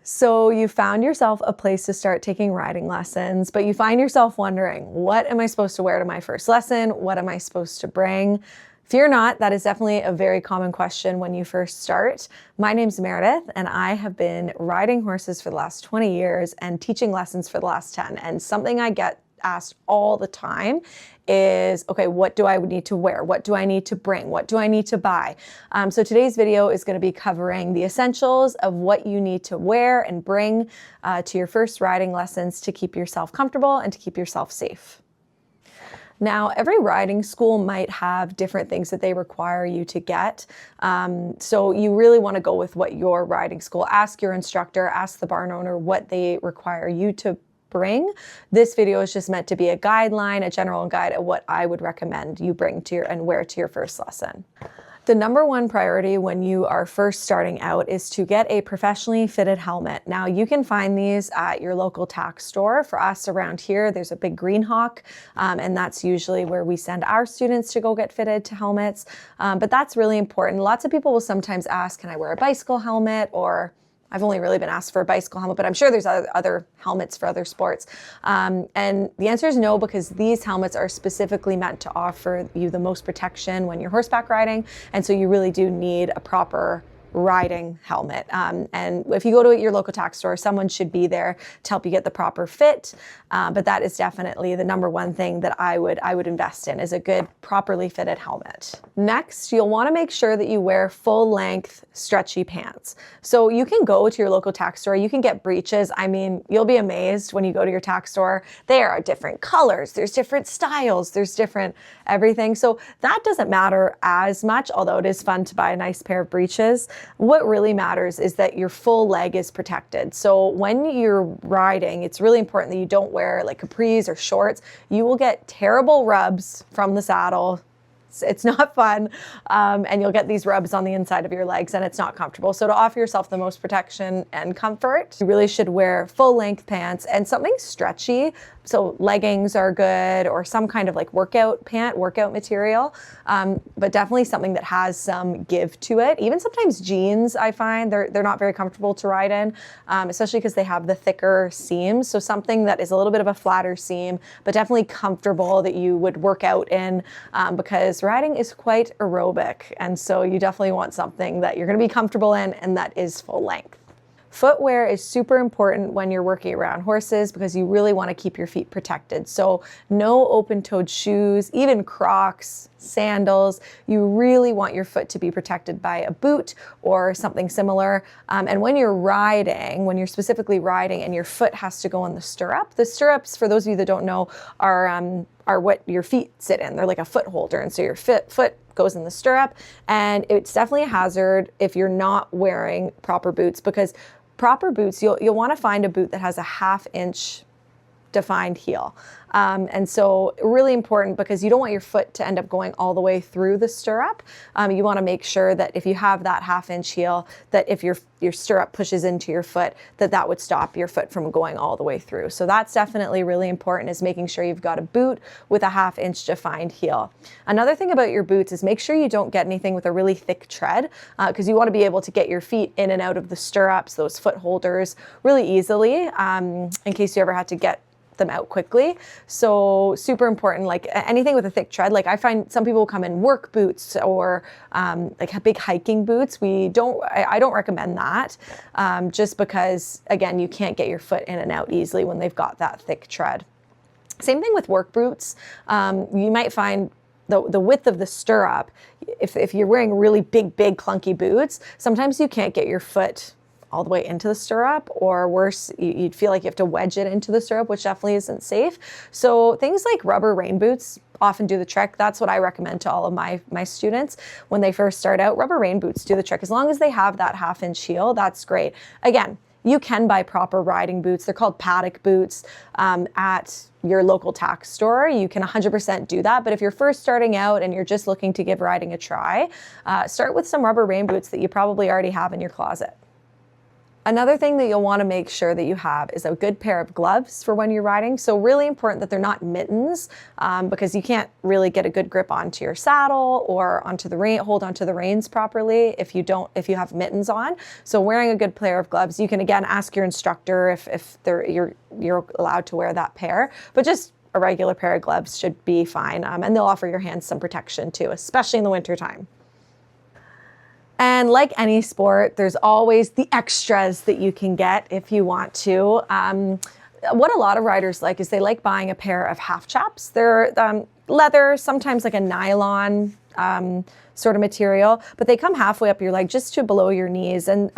So you found yourself a place to start taking riding lessons, but you find yourself wondering, what am I supposed to wear to my first lesson? What am I supposed to bring? Fear not, that is definitely a very common question when you first start. My name's Meredith, and I have been riding horses for the last 20 years and teaching lessons for the last 10. And something I get asked all the time is, okay, what do I need to wear? What do I need to bring? What do I need to buy? So today's video is going to be covering the essentials of what you need to wear and bring to your first riding lessons to keep yourself comfortable and to keep yourself safe. Now, every riding school might have different things that they require you to get. So you really want to go with what your riding school, ask your instructor, ask the barn owner what they require you to bring. This video is just meant to be a guideline, a general guide of what I would recommend you bring to your and wear to your first lesson. The number one priority when you are first starting out is to get a professionally fitted helmet. Now, you can find these at your local tack store. For us around here, there's a big Green Hawk, and that's usually where we send our students to go get fitted to helmets. But that's really important. Lots of people will sometimes ask, can I wear a bicycle helmet? Or I've only really been asked for a bicycle helmet, but I'm sure there's other helmets for other sports. And the answer is no, because these helmets are specifically meant to offer you the most protection when you're horseback riding. And so you really do need a proper riding helmet. And if you go to your local tack store, someone should be there to help you get the proper fit. But that is definitely the number one thing that I would invest in, is a good, properly fitted helmet. Next, you'll want to make sure that you wear full length, stretchy pants. So you can go to your local tack store, you can get breeches. I mean, you'll be amazed when you go to your tack store. There are different colors, there's different styles, there's different everything. So that doesn't matter as much, although it is fun to buy a nice pair of breeches. What really matters is that your full leg is protected. So when you're riding, it's really important that you don't wear like capris or shorts. You will get terrible rubs from the saddle. It's not fun, and you'll get these rubs on the inside of your legs, and it's not comfortable. So to offer yourself the most protection and comfort, you really should wear full length pants and something stretchy. So leggings are good, or some kind of like workout material, but definitely something that has some give to it. Even sometimes jeans, I find they're not very comfortable to ride in, especially because they have the thicker seams. So something that is a little bit of a flatter seam, but definitely comfortable, that you would work out in, because riding is quite aerobic. And so you definitely want something that you're going to be comfortable in and that is full length. Footwear is super important when you're working around horses, because you really want to keep your feet protected. So no open-toed shoes, even Crocs, sandals. You really want your foot to be protected by a boot or something similar. And when you're riding, when you're specifically riding and your foot has to go in the stirrups, for those of you that don't know, are what your feet sit in. They're like a foot holder. And so your foot goes in the stirrup, and it's definitely a hazard if you're not wearing proper boots, because proper boots, you'll want to find a boot that has a 1/2 inch defined heel. And so really important, because you don't want your foot to end up going all the way through the stirrup. You want to make sure that if you have that 1/2 inch heel, that if your stirrup pushes into your foot, that would stop your foot from going all the way through. So that's definitely really important, is making sure you've got a boot with a 1/2 inch defined heel. Another thing about your boots is make sure you don't get anything with a really thick tread, because you want to be able to get your feet in and out of the stirrups, those foot holders, really easily, in case you ever had to get them out quickly. So super important, like anything with a thick tread. Like I find some people come in work boots or like big hiking boots. I don't recommend that, just because, again, you can't get your foot in and out easily when they've got that thick tread. Same thing with work boots. You might find the width of the stirrup, if you're wearing really big clunky boots, sometimes you can't get your foot all the way into the stirrup, or worse, you'd feel like you have to wedge it into the stirrup, which definitely isn't safe. So things like rubber rain boots often do the trick. That's what I recommend to all of my students when they first start out. Rubber rain boots do the trick. As long as they have that 1/2 inch heel, that's great. Again, you can buy proper riding boots. They're called paddock boots at your local tack store. You can 100% do that. But if you're first starting out and you're just looking to give riding a try, start with some rubber rain boots that you probably already have in your closet. Another thing that you'll want to make sure that you have is a good pair of gloves for when you're riding. So really important that they're not mittens, because you can't really get a good grip onto your saddle or onto the hold onto the reins properly if you have mittens on. So wearing a good pair of gloves, you can again ask your instructor if you're allowed to wear that pair, but just a regular pair of gloves should be fine, and they'll offer your hands some protection too, especially in the wintertime. And like any sport, there's always the extras that you can get if you want to. What a lot of riders like is they like buying a pair of half chaps. They're leather, sometimes like a nylon sort of material, but they come halfway up your leg just to below your knees, and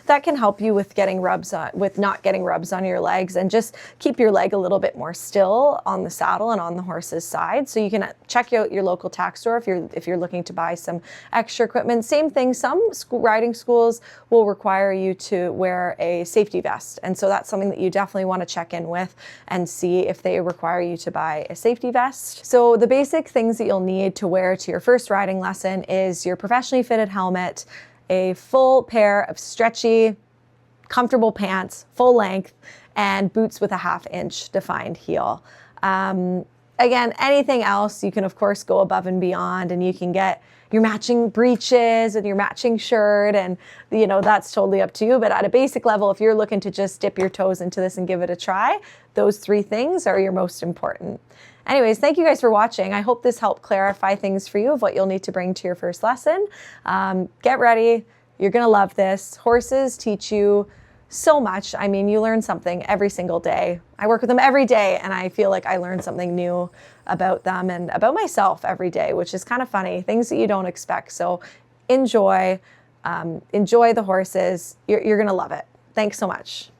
that can help you with not getting rubs on your legs, and just keep your leg a little bit more still on the saddle and on the horse's side. So you can check out your local tack store if you're looking to buy some extra equipment. Same thing, some riding schools will require you to wear a safety vest, and so that's something that you definitely want to check in with and see if they require you to buy a safety vest. So the basic things that you'll need to wear to your first riding lesson is your professionally fitted helmet, a full pair of stretchy, comfortable pants, full length, and boots with a 1/2 inch defined heel. Again, anything else, you can of course go above and beyond, and you can get your matching breeches and your matching shirt, and that's totally up to you. But at a basic level, if you're looking to just dip your toes into this and give it a try, those 3 things are your most important. Anyways, thank you guys for watching. I hope this helped clarify things for you of what you'll need to bring to your first lesson. Get ready. You're going to love this. Horses teach you so much. I mean, you learn something every single day. I work with them every day, and I feel like I learn something new about them and about myself every day, which is kind of funny, things that you don't expect. So enjoy the horses. You're going to love it. Thanks so much.